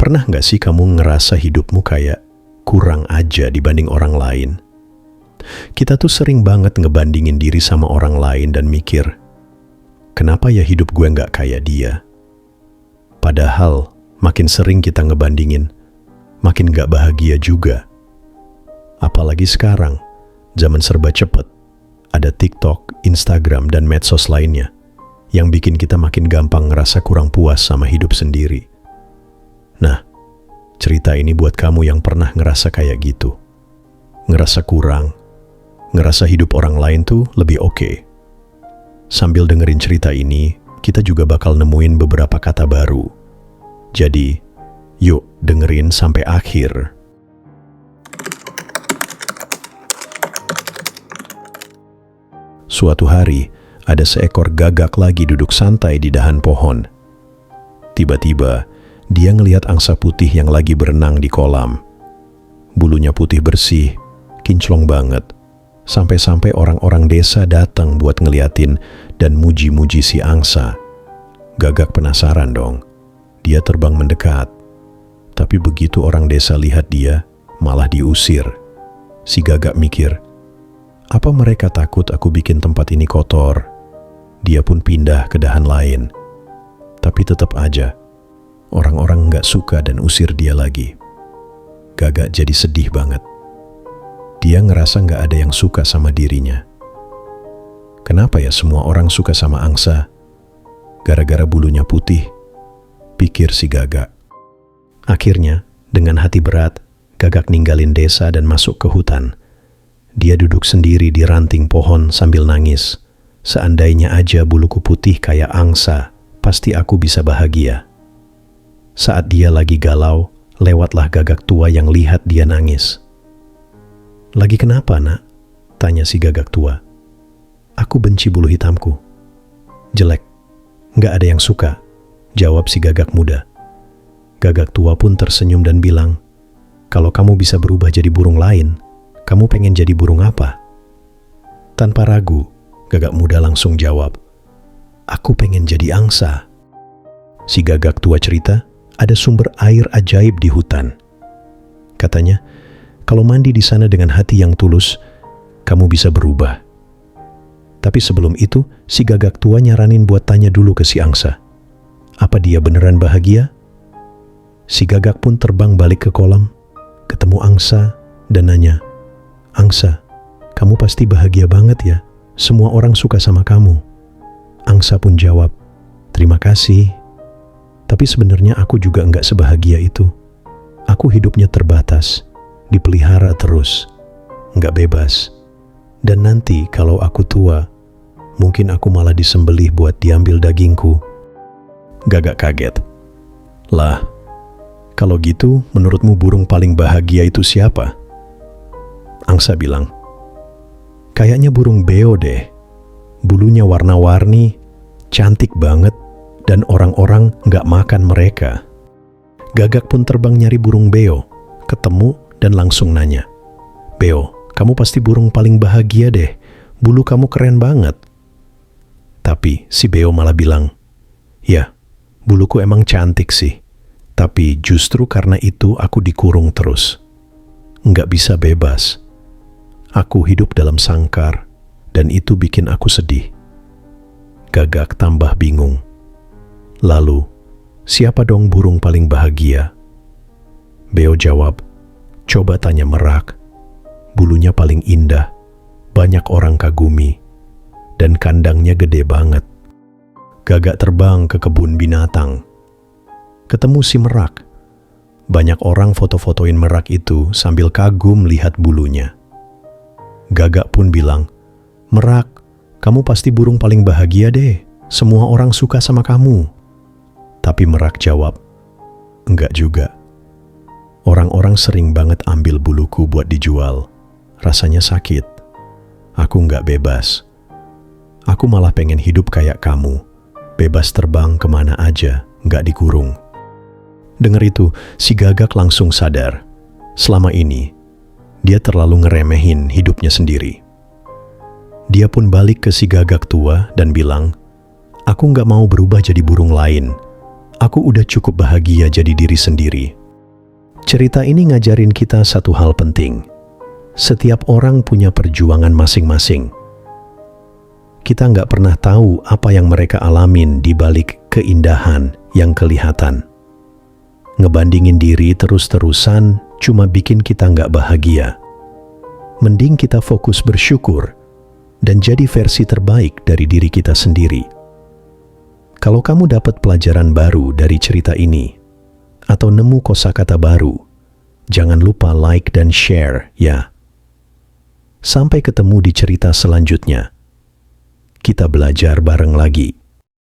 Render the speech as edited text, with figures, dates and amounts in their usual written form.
Pernah nggak sih kamu ngerasa hidupmu kayak kurang aja dibanding orang lain? Kita tuh sering banget ngebandingin diri sama orang lain dan mikir, kenapa ya hidup gue nggak kayak dia? Padahal makin sering kita ngebandingin, makin nggak bahagia juga. Apalagi sekarang, zaman serba cepet, ada TikTok, Instagram, dan medsos lainnya yang bikin kita makin gampang ngerasa kurang puas sama hidup sendiri. Nah, cerita ini buat kamu yang pernah ngerasa kayak gitu. Ngerasa kurang, ngerasa hidup orang lain tuh lebih oke. Sambil dengerin cerita ini, kita juga bakal nemuin beberapa kata baru. Jadi, yuk dengerin sampai akhir. Suatu hari, ada seekor gagak lagi duduk santai di dahan pohon. Tiba-tiba, dia ngelihat angsa putih yang lagi berenang di kolam. Bulunya putih bersih, kinclong banget. Sampai-sampai orang-orang desa datang buat ngeliatin dan muji-muji si angsa. Gagak penasaran dong. Dia terbang mendekat. Tapi begitu orang desa lihat dia, malah diusir. Si gagak mikir, apa mereka takut aku bikin tempat ini kotor? Dia pun pindah ke dahan lain. Tapi tetap aja, orang-orang nggak suka dan usir dia lagi. Gagak jadi sedih banget. Dia ngerasa nggak ada yang suka sama dirinya. Kenapa ya semua orang suka sama angsa? Gara-gara bulunya putih, pikir si gagak. Akhirnya, dengan hati berat, gagak ninggalin desa dan masuk ke hutan. Dia duduk sendiri di ranting pohon sambil nangis. Seandainya aja buluku putih kayak angsa, pasti aku bisa bahagia. Saat dia lagi galau, lewatlah gagak tua yang lihat dia nangis. Lagi kenapa, nak? Tanya si gagak tua. Aku benci bulu hitamku. Jelek. Nggak ada yang suka, jawab si gagak muda. Gagak tua pun tersenyum dan bilang, kalau kamu bisa berubah jadi burung lain, kamu pengen jadi burung apa? Tanpa ragu, gagak muda langsung jawab, aku pengen jadi angsa. Si gagak tua cerita, ada sumber air ajaib di hutan. Katanya, kalau mandi di sana dengan hati yang tulus, kamu bisa berubah. Tapi sebelum itu, si gagak tua nyaranin buat tanya dulu ke si angsa. Apa dia beneran bahagia? Si gagak pun terbang balik ke kolam, ketemu angsa, dan nanya, Angsa, kamu pasti bahagia banget ya? Semua orang suka sama kamu. Angsa pun jawab, terima kasih. Tapi sebenarnya aku juga enggak sebahagia itu. Aku hidupnya terbatas, dipelihara terus, enggak bebas. Dan nanti kalau aku tua, mungkin aku malah disembelih buat diambil dagingku. Gagak kaget. Lah, kalau gitu menurutmu burung paling bahagia itu siapa? Angsa bilang, kayaknya burung beo deh. Bulunya warna-warni, cantik banget, dan orang-orang nggak makan mereka. Gagak pun terbang nyari burung beo, ketemu dan langsung nanya, Beo, kamu pasti burung paling bahagia deh, bulu kamu keren banget. Tapi si beo malah bilang, ya, buluku emang cantik sih, tapi justru karena itu aku dikurung terus. Nggak bisa bebas. Aku hidup dalam sangkar, dan itu bikin aku sedih. Gagak tambah bingung. Lalu, siapa dong burung paling bahagia? Beo jawab, coba tanya merak. Bulunya paling indah, banyak orang kagumi, dan kandangnya gede banget. Gagak terbang ke kebun binatang. Ketemu si merak. Banyak orang foto-fotoin merak itu sambil kagum lihat bulunya. Gagak pun bilang, Merak, kamu pasti burung paling bahagia deh. Semua orang suka sama kamu. Tapi merak jawab, enggak juga. Orang-orang sering banget ambil buluku buat dijual. Rasanya sakit. Aku enggak bebas. Aku malah pengen hidup kayak kamu. Bebas terbang kemana aja, enggak dikurung. Dengar itu, si gagak langsung sadar. Selama ini, dia terlalu ngeremehin hidupnya sendiri. Dia pun balik ke si gagak tua dan bilang, aku nggak mau berubah jadi burung lain. Aku udah cukup bahagia jadi diri sendiri. Cerita ini ngajarin kita satu hal penting. Setiap orang punya perjuangan masing-masing. Kita nggak pernah tahu apa yang mereka alamin di balik keindahan yang kelihatan. Ngebandingin diri terus-terusan cuma bikin kita nggak bahagia. Mending kita fokus bersyukur dan jadi versi terbaik dari diri kita sendiri. Kalau kamu dapat pelajaran baru dari cerita ini, atau nemu kosakata baru, jangan lupa like dan share ya. Sampai ketemu di cerita selanjutnya. Kita belajar bareng lagi.